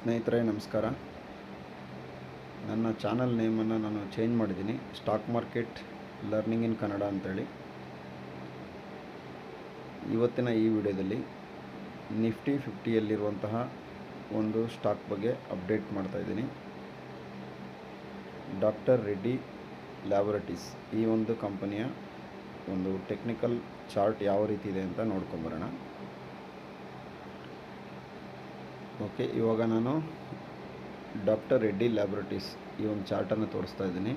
ಸ್ನೇಹಿತರೆ ನಮಸ್ಕಾರ. ನನ್ನ ಚಾನಲ್ ನೇಮನ್ನು ನಾನು ಚೇಂಜ್ ಮಾಡಿದ್ದೀನಿ, stock market learning in Kannada ಅಂತೇಳಿ. ಇವತ್ತಿನ ಈ ವಿಡಿಯೋದಲ್ಲಿ ನಿಫ್ಟಿ 50ಯಲ್ಲಿರುವಂತಹ ಒಂದು ಸ್ಟಾಕ್ ಬಗ್ಗೆ ಅಪ್ಡೇಟ್ ಮಾಡ್ತಾಯಿದ್ದೀನಿ. ಡಾಕ್ಟರ್ ರೆಡ್ಡಿ ಲ್ಯಾಬೊರೇಟರೀಸ್ ಈ ಒಂದು ಕಂಪನಿಯ ಒಂದು ಟೆಕ್ನಿಕಲ್ ಚಾರ್ಟ್ ಯಾವ ರೀತಿ ಇದೆ ಅಂತ ನೋಡ್ಕೊಂಬರೋಣ. ಓಕೆ, ಇವಾಗ ನಾನು ಡಾಕ್ಟರ್ ರೆಡ್ಡಿ ಲ್ಯಾಬೊರೇಟರೀಸ್ ಈ ಒಂದು ಚಾರ್ಟನ್ನು ತೋರಿಸ್ತಾ ಇದ್ದೀನಿ.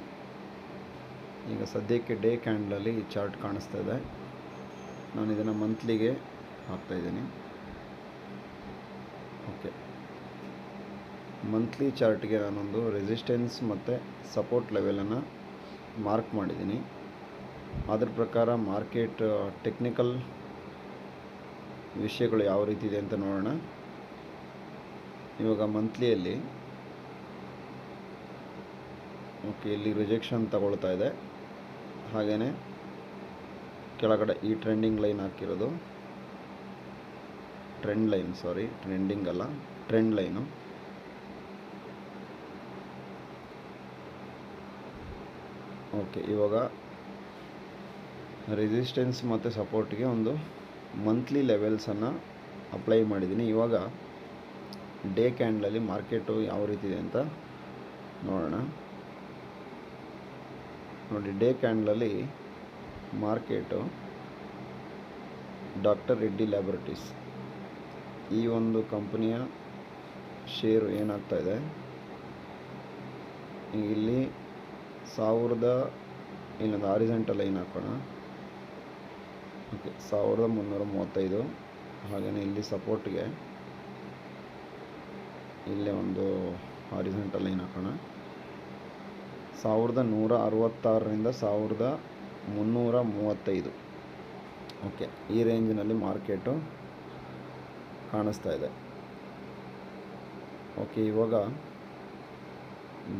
ಈಗ ಸದ್ಯಕ್ಕೆ ಡೇ ಕ್ಯಾಂಡಲಲ್ಲಿ ಈ ಚಾರ್ಟ್ ಕಾಣಿಸ್ತಾ ಇದೆ. ನಾನು ಇದನ್ನು ಮಂತ್ಲಿಗೆ ಹಾಕ್ತಾಯಿದ್ದೀನಿ. ಓಕೆ, ಮಂತ್ಲಿ ಚಾರ್ಟ್ಗೆ ನಾನೊಂದು ರೆಸಿಸ್ಟೆನ್ಸ್ ಮತ್ತು ಸಪೋರ್ಟ್ ಲೆವೆಲನ್ನು ಮಾರ್ಕ್ ಮಾಡಿದ್ದೀನಿ. ಅದ್ರ ಪ್ರಕಾರ ಮಾರ್ಕೆಟ್ ಟೆಕ್ನಿಕಲ್ ವಿಷಯಗಳು ಯಾವ ರೀತಿ ಇದೆ ಅಂತ ನೋಡೋಣ. ಇವಾಗ ಮಂತ್ಲಿಯಲ್ಲಿ ಓಕೆ, ಇಲ್ಲಿ ರಿಜೆಕ್ಷನ್ ತಗೊಳ್ತಾ ಇದೆ. ಹಾಗೆಯೇ ಕೆಳಗಡೆ ಈ ಟ್ರೆಂಡಿಂಗ್ ಲೈನ್ ಹಾಕಿರೋದು, ಟ್ರೆಂಡಿಂಗ್ ಅಲ್ಲ, ಟ್ರೆಂಡ್ ಲೈನು. ಓಕೆ, ಇವಾಗ ರೆಸಿಸ್ಟೆನ್ಸ್ ಮತ್ತು ಸಪೋರ್ಟ್ಗೆ ಒಂದು ಮಂತ್ಲಿ ಲೆವೆಲ್ಸನ್ನು ಅಪ್ಲೈ ಮಾಡಿದ್ದೀನಿ. ಇವಾಗ ಡೇ ಕ್ಯಾಂಡಲಲ್ಲಿ ಮಾರ್ಕೆಟು ಯಾವ ರೀತಿ ಇದೆ ಅಂತ ನೋಡೋಣ. ನೋಡಿ, ಡೇ ಕ್ಯಾಂಡಲಲ್ಲಿ ಮಾರ್ಕೆಟು ಡಾಕ್ಟರ್ ರೆಡ್ಡಿ ಲ್ಯಾಬೊರೇಟರೀಸ್ ಈ ಒಂದು ಕಂಪನಿಯ ಶೇರು ಏನಾಗ್ತಾಯಿದೆ, ಇಲ್ಲಿ 1000 ಇಲ್ಲೊಂದು ಹಾರಿಜಾಂಟಲ್ ಲೈನ್ ಹಾಕೋಣ. ಓಕೆ, 1335. ಹಾಗೆಯೇ ಇಲ್ಲಿ ಸಪೋರ್ಟ್ಗೆ ಇಲ್ಲೇ ಒಂದು ಹಾರಿಜಾಂಟಲ್ ಲೈನ್ ಹಾಕೋಣ. 1166ರಿಂದ 1335. ಓಕೆ, ಈ ರೇಂಜಿನಲ್ಲಿ ಮಾರ್ಕೆಟು ಕಾಣಿಸ್ತಾ ಇದೆ. ಓಕೆ, ಇವಾಗ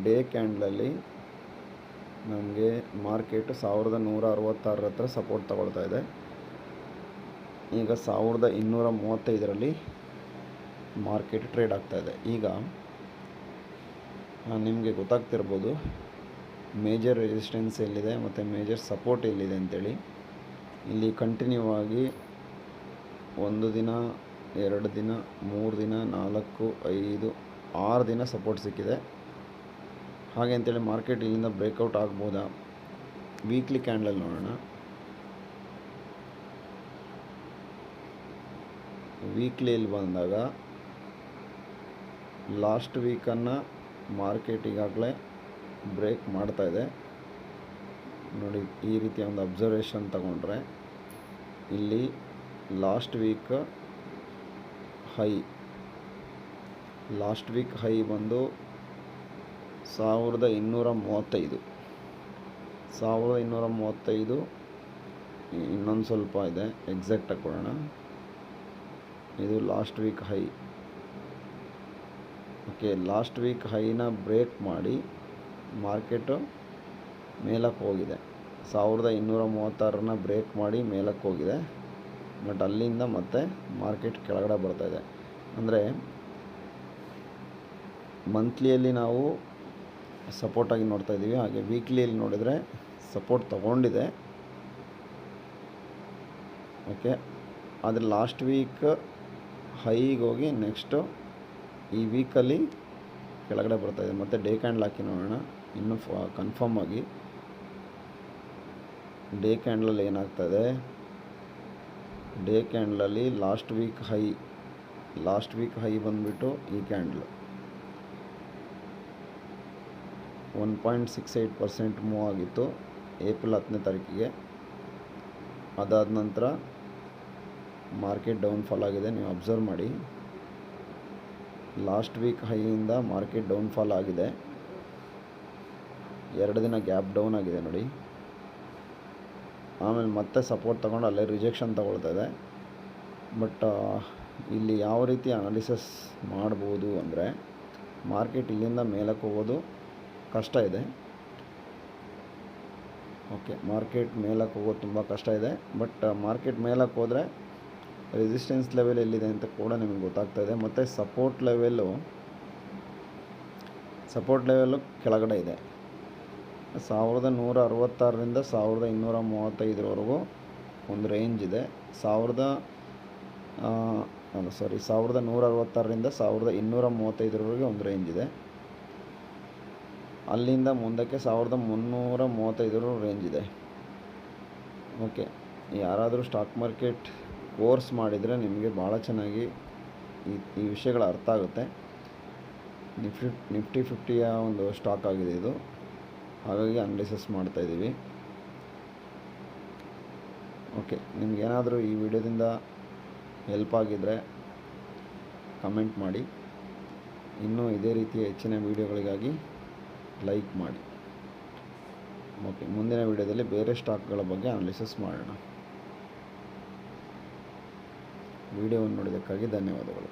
ಡೇ ಕ್ಯಾಂಡಲಲ್ಲಿ ನಮಗೆ ಮಾರ್ಕೆಟು 1166 ಹತ್ರ ಸಪೋರ್ಟ್ ತಗೊಳ್ತಾ ಇದೆ. ಈಗ 1235ರಲ್ಲಿ ಮಾರ್ಕೆಟ್ ಟ್ರೇಡ್ ಆಗ್ತಾಯಿದೆ. ಈಗ ನಿಮಗೆ ಗೊತ್ತಾಗ್ತಿರ್ಬೋದು ಮೇಜರ್ ರೆಸಿಸ್ಟೆನ್ಸ್ ಎಲ್ಲಿದೆ ಮತ್ತು ಮೇಜರ್ ಸಪೋರ್ಟ್ ಎಲ್ಲಿದೆ ಅಂತೇಳಿ. ಇಲ್ಲಿ ಕಂಟಿನ್ಯೂ ಆಗಿ 1 ದಿನ, 2 ದಿನ, 3 ದಿನ, 4, 5, 6 ದಿನ ಸಪೋರ್ಟ್ ಸಿಕ್ಕಿದೆ. ಹಾಗೆ ಅಂತೇಳಿ ಮಾರ್ಕೆಟ್ ಇಲ್ಲಿಂದ ಬ್ರೇಕೌಟ್ ಆಗ್ಬೋದಾ? ವೀಕ್ಲಿ ಕ್ಯಾಂಡಲಲ್ಲಿ ನೋಡೋಣ. ವೀಕ್ಲಿಯಲ್ಲಿ ಬಂದಾಗ ಲಾಸ್ಟ್ ವೀಕನ್ನು ಮಾರ್ಕೆಟ್ ಈಗಾಗಲೇ ಬ್ರೇಕ್ ಮಾಡ್ತಾಯಿದೆ. ನೋಡಿ, ಈ ರೀತಿಯ ಒಂದು ಅಬ್ಸರ್ವೇಷನ್ ತಗೊಂಡ್ರೆ ಇಲ್ಲಿ ಲಾಸ್ಟ್ ವೀಕ್ ಹೈ ಬಂದು 1235. ಇನ್ನೊಂದು ಸ್ವಲ್ಪ ಇದೆ, ಎಕ್ಸಾಕ್ಟಾಗಿ ಕೊಡೋಣ. ಇದು last week high. Okay, last week ಹೈನ ಬ್ರೇಕ್ ಮಾಡಿ ಮಾರ್ಕೆಟು ಮೇಲಕ್ಕೆ ಹೋಗಿದೆ. 1236 ಬ್ರೇಕ್ ಮಾಡಿ ಮೇಲಕ್ಕೆ ಹೋಗಿದೆ. ಬಟ್ ಅಲ್ಲಿಂದ ಮತ್ತೆ ಮಾರ್ಕೆಟ್ ಕೆಳಗಡೆ ಬರ್ತಾಯಿದೆ. ಅಂದರೆ ಮಂತ್ಲಿಯಲ್ಲಿ ನಾವು ಸಪೋರ್ಟಾಗಿ ನೋಡ್ತಾ ಇದ್ದೀವಿ. ಹಾಗೆ ವೀಕ್ಲಿಯಲ್ಲಿ ನೋಡಿದರೆ ಸಪೋರ್ಟ್ ತಗೊಂಡಿದೆ. ಓಕೆ, ಆದರೆ ಲಾಸ್ಟ್ ವೀಕ್ ಹೈಗೆ ಹೋಗಿ ನೆಕ್ಸ್ಟು ಈ ವೀಕಲ್ಲಿ ಕೆಳಗಡೆ ಬರ್ತಾಯಿದೆ. ಮತ್ತು ಡೇ ಕ್ಯಾಂಡಲ್ ಹಾಕಿ ನೋಡೋಣ ಇನ್ನೂ ಕನ್ಫರ್ಮ್ ಆಗಿ. ಡೇ ಕ್ಯಾಂಡಲಲ್ಲಿ ಏನಾಗ್ತದೆ, ಡೇ ಕ್ಯಾಂಡಲಲ್ಲಿ ಲಾಸ್ಟ್ ವೀಕ್ ಹೈ ಬಂದುಬಿಟ್ಟು ಈ ಕ್ಯಾಂಡಲ್ 1.68% ಮೂವ್ ಆಗಿತ್ತು ಏಪ್ರಿಲ್ 10ನೇ ತಾರೀಕಿಗೆ. ಅದಾದ ನಂತರ ಮಾರ್ಕೆಟ್ ಡೌನ್ಫಾಲ್ ಆಗಿದೆ. ನೀವು ಅಬ್ಸರ್ವ್ ಮಾಡಿ, ಲಾಸ್ಟ್ ವೀಕ್ ಹೈಯಿಂದ ಮಾರ್ಕೆಟ್ ಡೌನ್ಫಾಲ್ ಆಗಿದೆ. 2 ದಿನ ಗ್ಯಾಪ್ ಡೌನ್ ಆಗಿದೆ ನೋಡಿ. ಆಮೇಲೆ ಮತ್ತೆ ಸಪೋರ್ಟ್ ತಗೊಂಡು ಅಲ್ಲೇ ರಿಜೆಕ್ಷನ್ ತಗೊಳ್ತಾ ಇದೆ. ಬಟ್ ಇಲ್ಲಿ ಯಾವ ರೀತಿ ಅನಾಲಿಸಿಸ್ ಮಾಡ್ಬೋದು ಅಂದರೆ, ಮಾರ್ಕೆಟ್ ಇಲ್ಲಿಂದ ಮೇಲಕ್ಕೆ ಹೋಗೋದು ಕಷ್ಟ ಇದೆ. ಓಕೆ, ಮಾರ್ಕೆಟ್ ಮೇಲಕ್ಕೆ ಹೋಗೋದು ತುಂಬ ಕಷ್ಟ ಇದೆ. ಬಟ್ ಮಾರ್ಕೆಟ್ ಮೇಲಕ್ಕೆ ಹೋದರೆ ರೆಸಿಸ್ಟೆನ್ಸ್ ಲೆವೆಲ್ ಎಲ್ಲಿದೆ ಅಂತ ಕೂಡ ನಿಮಗೆ ಗೊತ್ತಾಗ್ತಾಯಿದೆ. ಮತ್ತು ಸಪೋರ್ಟ್ ಲೆವೆಲ್ಲು ಸಪೋರ್ಟ್ ಲೆವೆಲ್ಲು ಕೆಳಗಡೆ ಇದೆ. 1166ರಿಂದ 1235ವರೆಗೂ ಒಂದು ರೇಂಜ್ ಇದೆ. 1166ರಿಂದ 1235ವರೆಗೆ ಒಂದು ರೇಂಜ್ ಇದೆ. ಅಲ್ಲಿಂದ ಮುಂದಕ್ಕೆ 1335 ರೇಂಜ್ ಇದೆ. ಓಕೆ, ಯಾರಾದರೂ ಸ್ಟಾಕ್ ಮಾರ್ಕೆಟ್ ಕೋರ್ಸ್ ಮಾಡಿದರೆ ನಿಮಗೆ ಭಾಳ ಚೆನ್ನಾಗಿ ಈ ವಿಷಯಗಳ ಅರ್ಥ ಆಗುತ್ತೆ. ನಿಫ್ಟಿ 50ಯ ಒಂದು ಸ್ಟಾಕ್ ಆಗಿದೆ ಇದು, ಹಾಗಾಗಿ ಅನಾಲಿಸಿಸ್ ಮಾಡ್ತಾಯಿದ್ದೀವಿ. ಓಕೆ, ನಿಮಗೇನಾದರೂ ಈ ವಿಡಿಯೋದಿಂದ ಹೆಲ್ಪ್ ಆಗಿದ್ದರೆ ಕಮೆಂಟ್ ಮಾಡಿ. ಇನ್ನೂ ಇದೇ ರೀತಿಯ ಹೆಚ್ಚಿನ ವಿಡಿಯೋಗಳಿಗಾಗಿ ಲೈಕ್ ಮಾಡಿ. ಓಕೆ, ಮುಂದಿನ ವಿಡಿಯೋದಲ್ಲಿ ಬೇರೆ ಸ್ಟಾಕ್ಗಳ ಬಗ್ಗೆ ಅನಾಲಿಸಿಸ್ ಮಾಡೋಣ. ವಿಡಿಯೋವನ್ನು ನೋಡಿದ್ದಕ್ಕಾಗಿ ಧನ್ಯವಾದಗಳು.